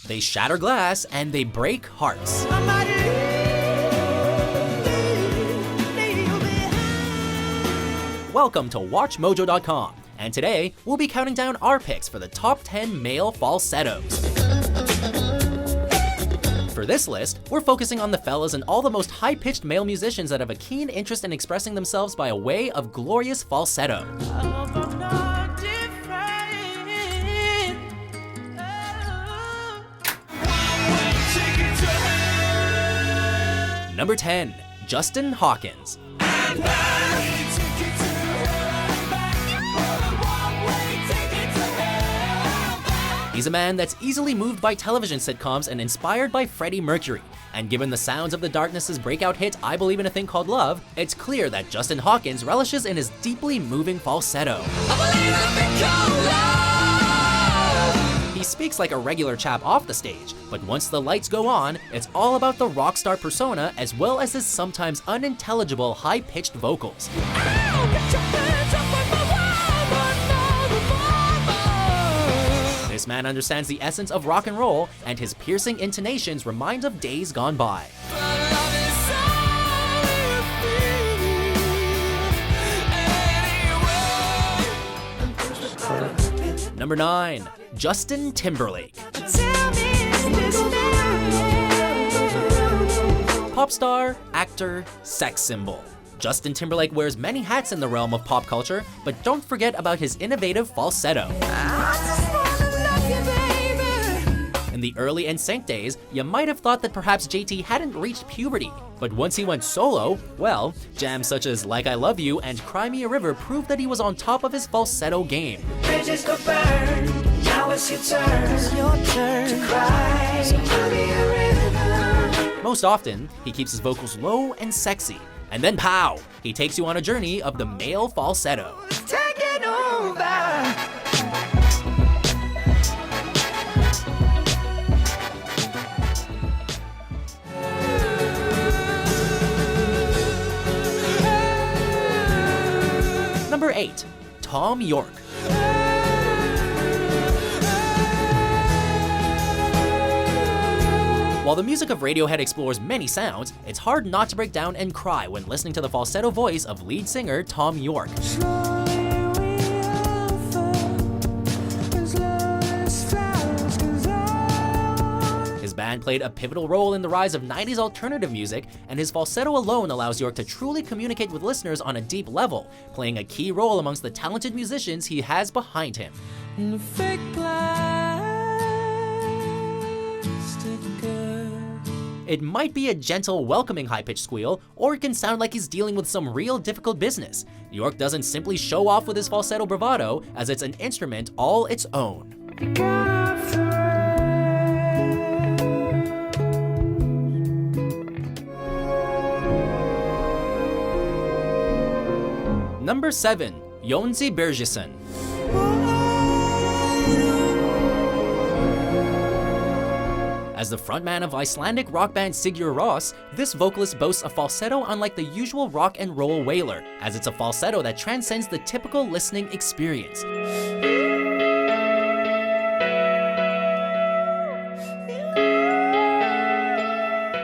They shatter glass and they break hearts. Welcome to WatchMojo.com, and today we'll be counting down our picks for the top 10 male falsettos. For this list, we're focusing on the fellas and all the most high-pitched male musicians that have a keen interest in expressing themselves by a way of glorious falsetto. Number 10, Justin Hawkins. He's a man that's easily moved by television sitcoms and inspired by Freddie Mercury. And given the Sounds of the Darkness's breakout hit I Believe in a Thing Called Love, it's clear that Justin Hawkins relishes in his deeply moving falsetto. He speaks like a regular chap off the stage, but once the lights go on, it's all about the rock star persona as well as his sometimes unintelligible high-pitched vocals. This man understands the essence of rock and roll, and his piercing intonations remind of days gone by. Number 9, Justin Timberlake. Pop star, actor, sex symbol. Justin Timberlake wears many hats in the realm of pop culture, but don't forget about his innovative falsetto. In the early NSYNC days, you might have thought that perhaps JT hadn't reached puberty, but once he went solo, well, jams such as Like I Love You and Cry Me a River proved that he was on top of his falsetto game. Bridges go burn, now it's your turn to cry, so cry me a river. Most often, he keeps his vocals low and sexy, and then pow, he takes you on a journey of the male falsetto. Take it over. Number 8, Thom Yorke. While the music of Radiohead explores many sounds, it's hard not to break down and cry when listening to the falsetto voice of lead singer Thom Yorke. His band played a pivotal role in the rise of 90s alternative music, and his falsetto alone allows Yorke to truly communicate with listeners on a deep level, playing a key role amongst the talented musicians he has behind him. It might be a gentle, welcoming high-pitched squeal, or it can sound like he's dealing with some real difficult business. Yorke doesn't simply show off with his falsetto bravado, as it's an instrument all its own. Number 7, Jónsi Birgisson. As the frontman of Icelandic rock band Sigur Rós, this vocalist boasts a falsetto unlike the usual rock and roll wailer, as it's a falsetto that transcends the typical listening experience.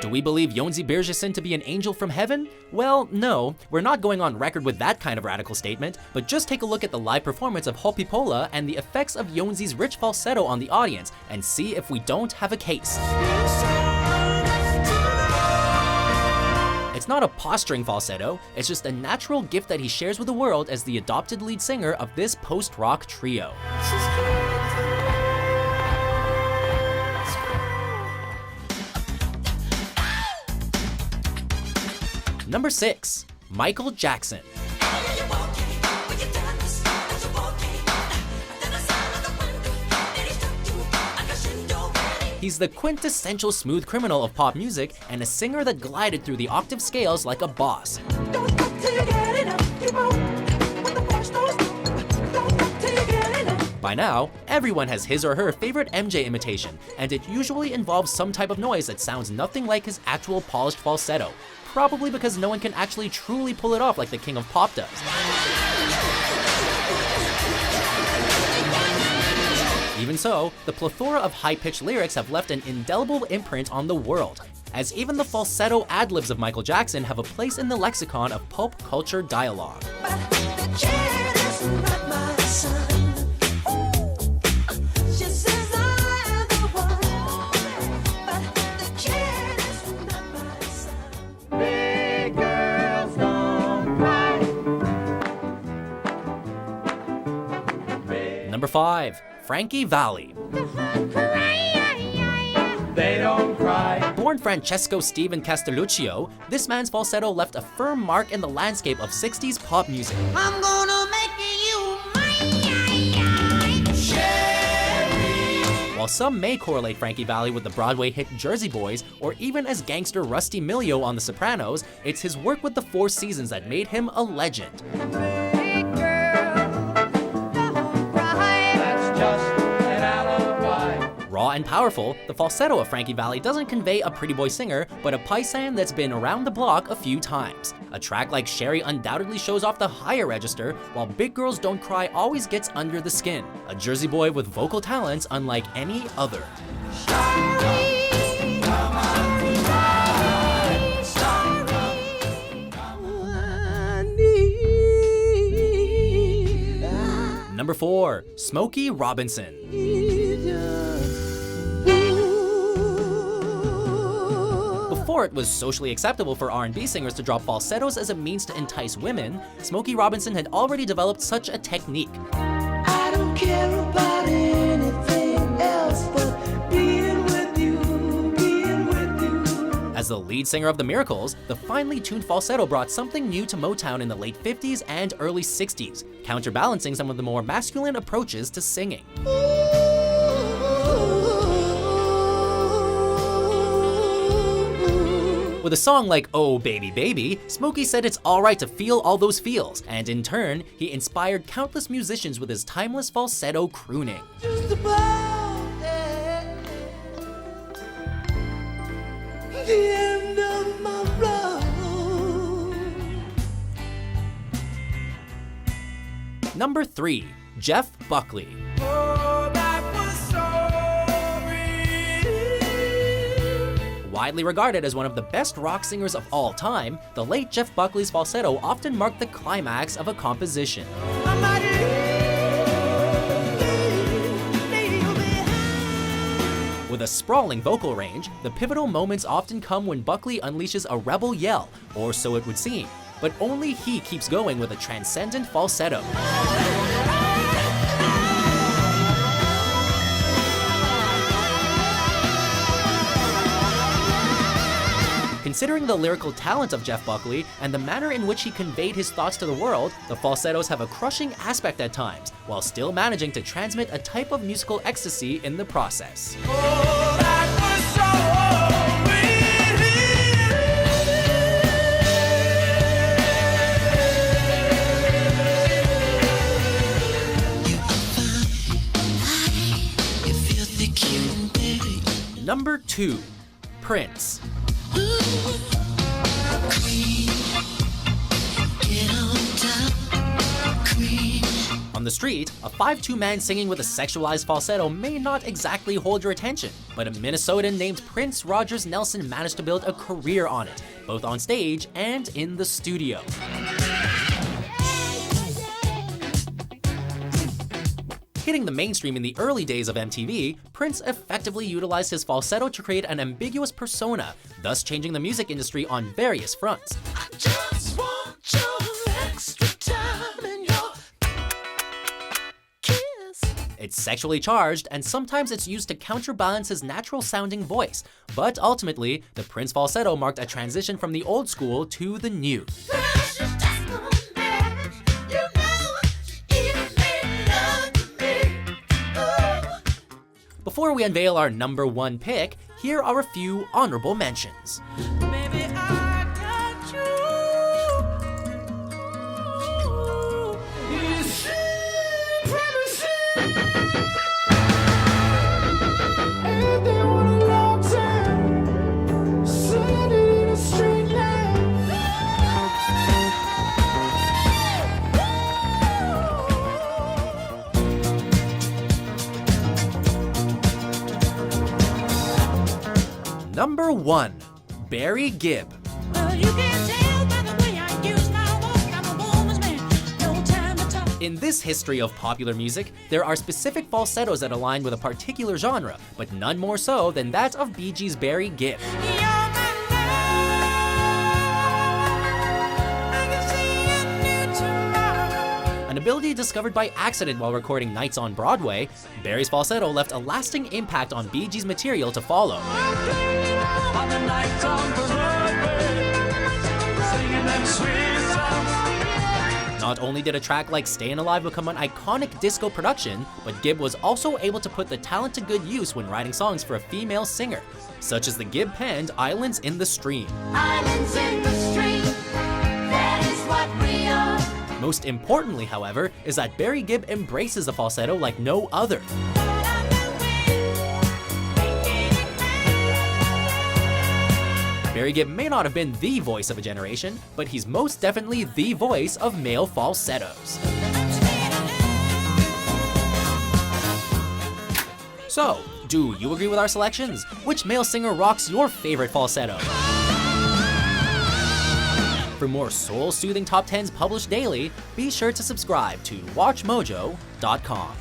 Do we believe Jónsi Birgisson to be an angel from heaven? Well, no, we're not going on record with that kind of radical statement, but just take a look at the live performance of Hopipola and the effects of Jónsi's rich falsetto on the audience, and see if we don't have a case. It's not a posturing falsetto, it's just a natural gift that he shares with the world as the adopted lead singer of this post-rock trio. Number 6, Michael Jackson. He's the quintessential smooth criminal of pop music and a singer that glided through the octave scales like a boss. By now, everyone has his or her favorite MJ imitation, and it usually involves some type of noise that sounds nothing like his actual polished falsetto, probably because no one can actually truly pull it off like the king of pop does. Even Even so, the plethora of high-pitched lyrics have left an indelible imprint on the world, as even the falsetto ad-libs of Michael Jackson have a place in the lexicon of pulp culture dialogue. Number 5. Frankie Valli. They don't cry. Born Francesco Stephen Castelluccio, this man's falsetto left a firm mark in the landscape of 60s pop music. I'm gonna make you mine. While some may correlate Frankie Valli with the Broadway hit Jersey Boys, or even as gangster Rusty Milio on The Sopranos, it's his work with the Four Seasons that made him a legend. Raw and powerful, the falsetto of Frankie Valli doesn't convey a pretty boy singer, but a paisan that's been around the block a few times. A track like Sherry undoubtedly shows off the higher register, while Big Girls Don't Cry always gets under the skin. A Jersey boy with vocal talents unlike any other. Number 4. Smokey Robinson. Before it was socially acceptable for R&B singers to drop falsettos as a means to entice women, Smokey Robinson had already developed such a technique. I don't care about anything else but being with you. As the lead singer of The Miracles, the finely tuned falsetto brought something new to Motown in the late 50s and early 60s, counterbalancing some of the more masculine approaches to singing. With a song like Oh Baby Baby, Smokey said it's alright to feel all those feels, and in turn, he inspired countless musicians with his timeless falsetto crooning. Just about the end of my road. Number 3. Jeff Buckley. Widely regarded as one of the best rock singers of all time, the late Jeff Buckley's falsetto often marked the climax of a composition. With a sprawling vocal range, the pivotal moments often come when Buckley unleashes a rebel yell, or so it would seem, but only he keeps going with a transcendent falsetto. Considering the lyrical talent of Jeff Buckley and the manner in which he conveyed his thoughts to the world, the falsettos have a crushing aspect at times, while still managing to transmit a type of musical ecstasy in the process. Number 2. Prince. On the street, a 5'2" man singing with a sexualized falsetto may not exactly hold your attention, but a Minnesotan named Prince Rogers Nelson managed to build a career on it, both on stage and in the studio. Hitting the mainstream in the early days of MTV, Prince effectively utilized his falsetto to create an ambiguous persona, thus changing the music industry on various fronts. I just want your extra time and your kiss. It's sexually charged, and sometimes it's used to counterbalance his natural-sounding voice, but ultimately, the Prince falsetto marked a transition from the old school to the new. Before we unveil our number 1 pick, here are a few honorable mentions. Baby, I got you. Number 1. Barry Gibb. In this history of popular music, there are specific falsettos that align with a particular genre, but none more so than that of Bee Gees' Barry Gibb. An ability discovered by accident while recording Nights on Broadway, Barry's falsetto left a lasting impact on Bee Gees' material to follow. Not only did a track like Stayin' Alive become an iconic disco production, but Gibb was also able to put the talent to good use when writing songs for a female singer, such as the Gibb-penned Islands in the Stream. Islands in the stream, that is what we are. Most importantly, however, is that Barry Gibb embraces the falsetto like no other. Barry Gibb may not have been the voice of a generation, but he's most definitely the voice of male falsettos. So, do you agree with our selections? Which male singer rocks your favorite falsetto? For more soul-soothing top 10s published daily, be sure to subscribe to WatchMojo.com.